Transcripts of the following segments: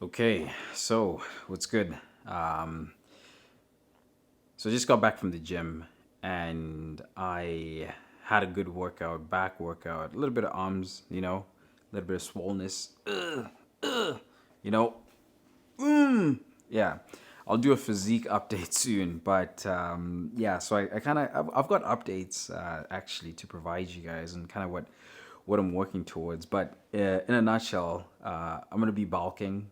Okay, so what's good? Um, so I just got back from the gym and I had a good workout, back workout, a little bit of arms, a little bit of swollenness, you know. Yeah, I'll do a physique update soon, but yeah. So I kind of I've got updates actually to provide you guys and kind of what I'm working towards. But in a nutshell, I'm gonna be bulking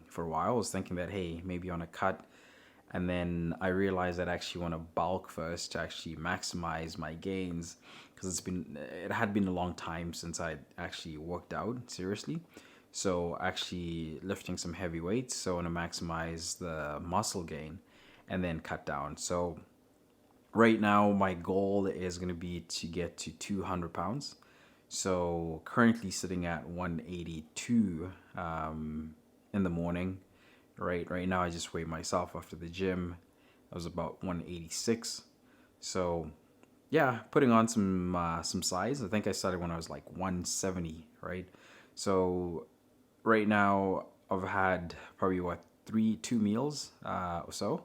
for a while. I was thinking that hey, maybe on a cut, and then I realized that I actually want to bulk first to actually maximize my gains because it had been a long time since I actually worked out seriously. So actually lifting some heavy weights, so I want to maximize the muscle gain and then cut down. So right now my goal is going to be to get to 200 pounds. So currently sitting at 182 in the morning. Right now I just weighed myself after the gym. I was about 186. So yeah, putting on some size. I think I started when I was like 170, right? So right now I've had probably two meals or so,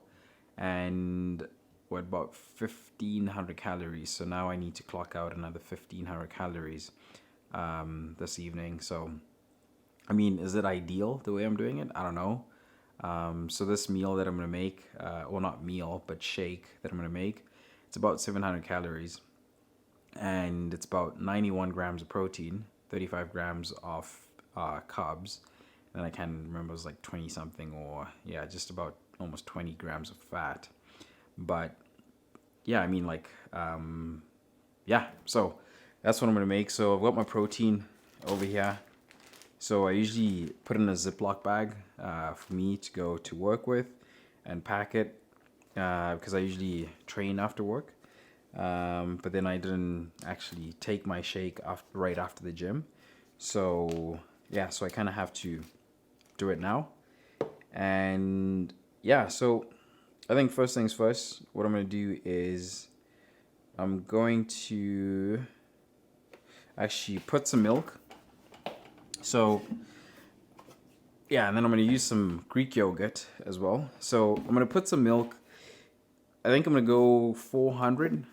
and what about 1,500 calories. So now I need to clock out another 1,500 calories this evening. So I mean, is it ideal the way I'm doing it? I don't know. So this meal that I'm gonna make, well, not meal, but shake that I'm gonna make, it's about 700 calories, and it's about 91 grams of protein, 35 grams of carbs, and I can't remember, it was like 20 something, or yeah, just about almost 20 grams of fat. But yeah, I mean, like, yeah, so that's what I'm gonna make. So I've got my protein over here. So I usually put in a Ziploc bag for me to go to work with and pack it because I usually train after work. But then I didn't actually take my shake right after the gym. So yeah, so I kind of have to do it now. And yeah, so I think first things first, what I'm going to do is I'm going to actually put some milk. So yeah, and then I'm going to use some Greek yogurt as well. So I'm going to put some milk. I think I'm going to go 400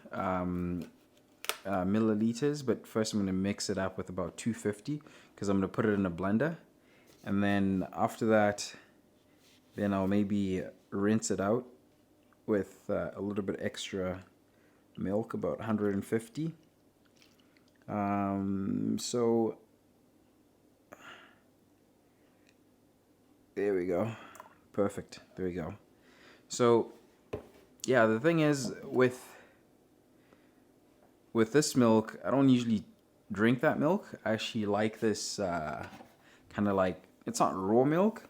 milliliters, but first I'm going to mix it up with about 250 because I'm going to put it in a blender. And then after that, then I'll maybe rinse it out with a little bit extra milk, about 150. So there we go. Perfect. There we go. So yeah, the thing is with this milk, I don't usually drink that milk. I actually like this kind of like, it's not raw milk,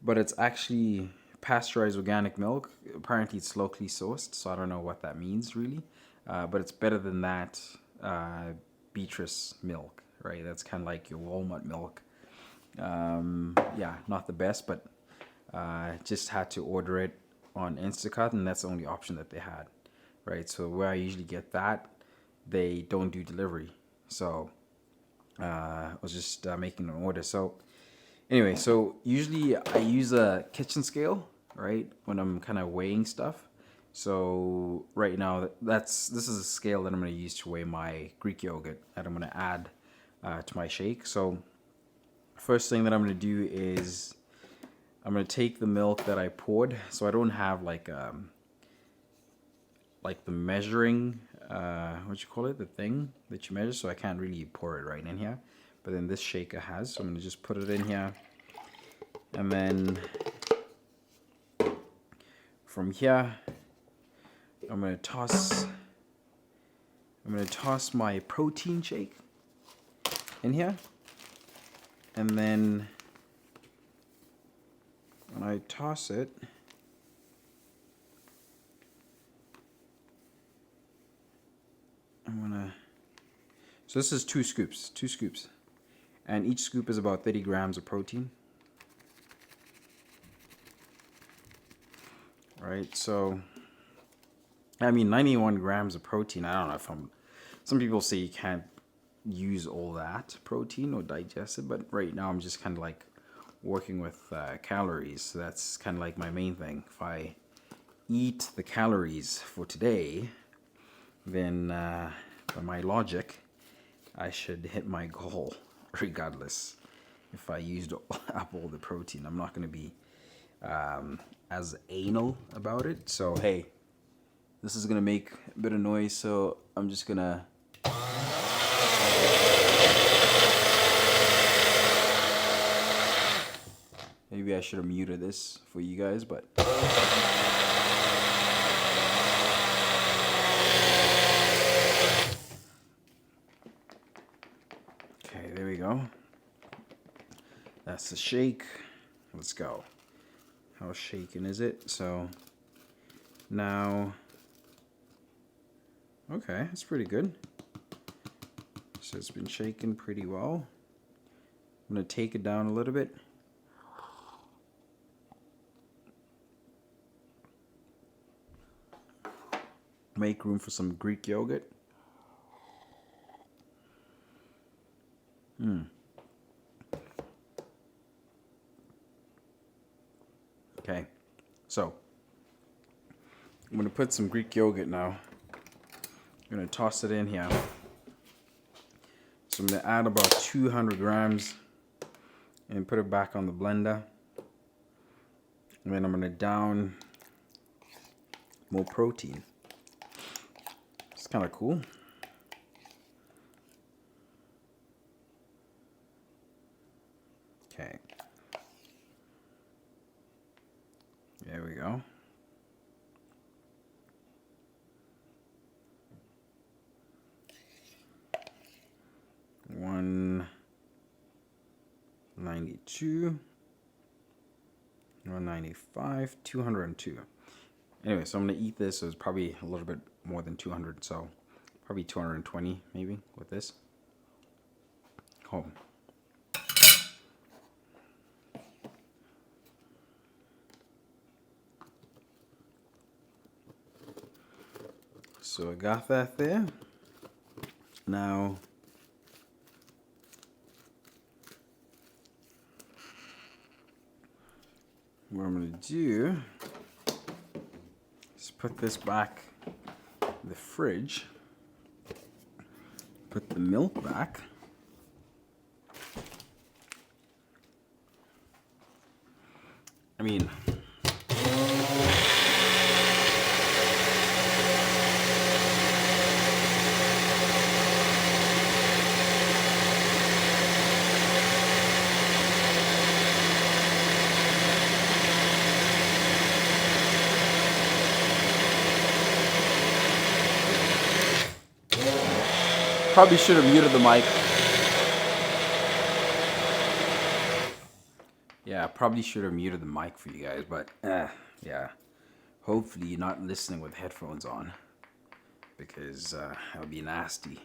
but it's actually pasteurized organic milk. Apparently, it's locally sourced, so I don't know what that means really. But it's better than that Beatrice milk, right? That's kind of like your Walmart milk. Yeah, not the best, but just had to order it on Instacart, and that's the only option that they had, right? So where I usually get that, they don't do delivery. So I was just making an order. So anyway, so usually I use a kitchen scale, right, when I'm kind of weighing stuff. So right now, this is a scale that I'm going to use to weigh my Greek yogurt that I'm going to add to my shake. So first thing that I'm going to do is I'm going to take the milk that I poured. So I don't have like the measuring what you call it, the thing that you measure, so I can't really pour it right in here, but then this shaker has, so I'm gonna just put it in here, and then from here I'm gonna toss my protein shake in here, and then when I toss it, so this is two scoops, and each scoop is about 30 grams of protein. Right, so I mean 91 grams of protein. I don't know if I'm. Some people say you can't use all that protein or digest it, but right now I'm just kind of like working with calories. So that's kind of like my main thing. If I eat the calories for today, then by my logic, I should hit my goal regardless. If I used up all the protein, I'm not going to be as anal about it. So hey, this is going to make a bit of noise, so I'm just going to maybe I should have muted this for you guys, but okay, there we go. That's the shake. Let's go. How shaken is it? So now, okay, that's pretty good. So it's been shaken pretty well. I'm gonna take it down a little bit. Make room for some Greek yogurt. Okay, so I'm gonna put some Greek yogurt now. I'm gonna toss it in here. So I'm gonna add about 200 grams and put it back on the blender. And then I'm gonna down more protein. It's kind of cool. Okay. There we go. $192, $195, $202. Anyway, so I'm gonna eat this. So it's probably a little bit more than 200. So probably 220 maybe with this. Oh. So I got that there. Now what I'm gonna do is put this back in the fridge. Put the milk back. I mean, probably should have muted the mic. Yeah, I probably should have muted the mic for you guys, but yeah. Hopefully you're not listening with headphones on, because that would be nasty.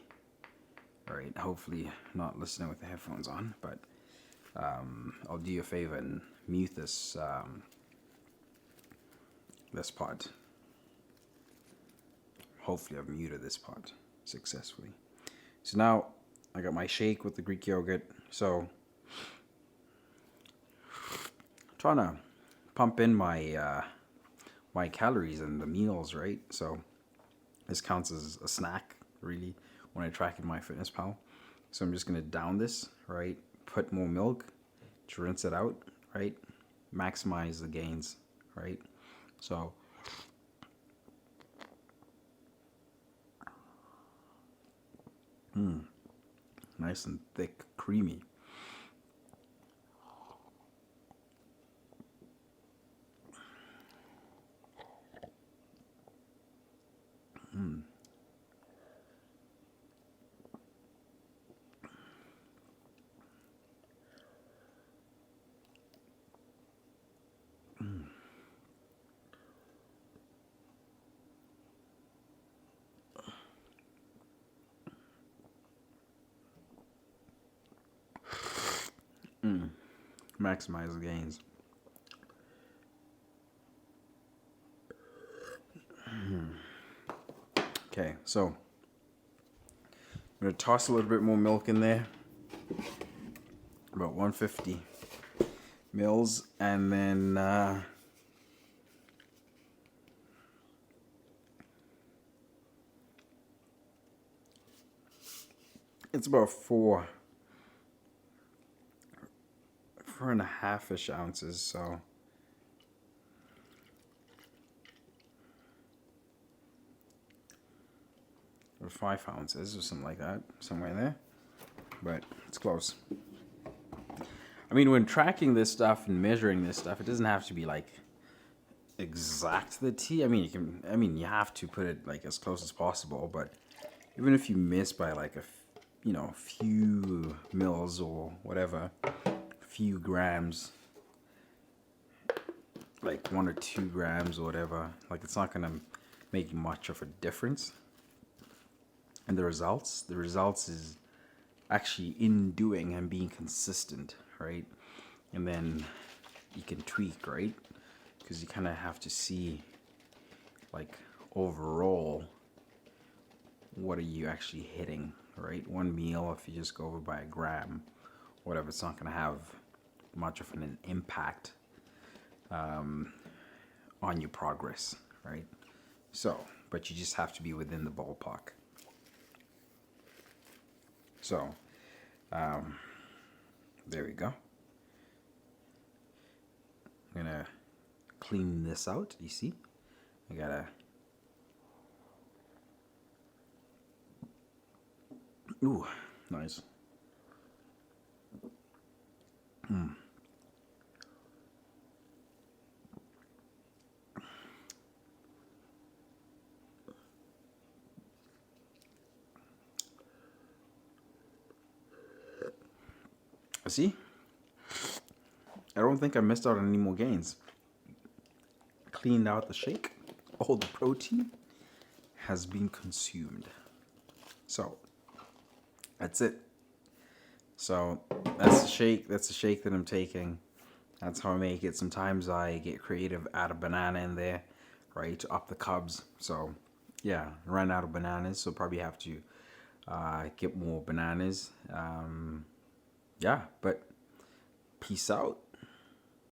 All right, hopefully not listening with the headphones on, but I'll do you a favor and mute this this part. Hopefully I've muted this part successfully. So now I got my shake with the Greek yogurt. So I'm trying to pump in my my calories and the meals, right? So this counts as a snack, really, when I track in MyFitnessPal. So I'm just gonna down this, right? Put more milk to rinse it out, right? Maximize the gains, right? So nice and thick, creamy. Maximize the gains. Okay, so I'm gonna toss a little bit more milk in there, about 150. mils, and then it's about 4.5-ish ounces, so or 5 ounces or something like that, somewhere there. But it's close. I mean, when tracking this stuff and measuring this stuff, it doesn't have to be like exact to the T. I mean, you have to put it like as close as possible, but even if you miss by like a few mils or whatever, a few grams, like 1 or 2 grams or whatever, like it's not gonna make much of a difference. And the results is actually in doing and being consistent, right? And then you can tweak, right? Because you kind of have to see, like, overall, what are you actually hitting, right? One meal, if you just go over by a gram, whatever, it's not going to have much of an impact on your progress, right? So, but you just have to be within the ballpark. So, there we go. I'm gonna clean this out. You see, I gotta. Ooh, nice. See, I don't think I missed out on any more gains. Cleaned out the shake. All the protein has been consumed. So that's it. So that's the shake. That's the shake that I'm taking. That's how I make it. Sometimes I get creative, add a banana in there, right, to up the carbs. So yeah, ran out of bananas, so probably have to get more bananas. Yeah, but peace out.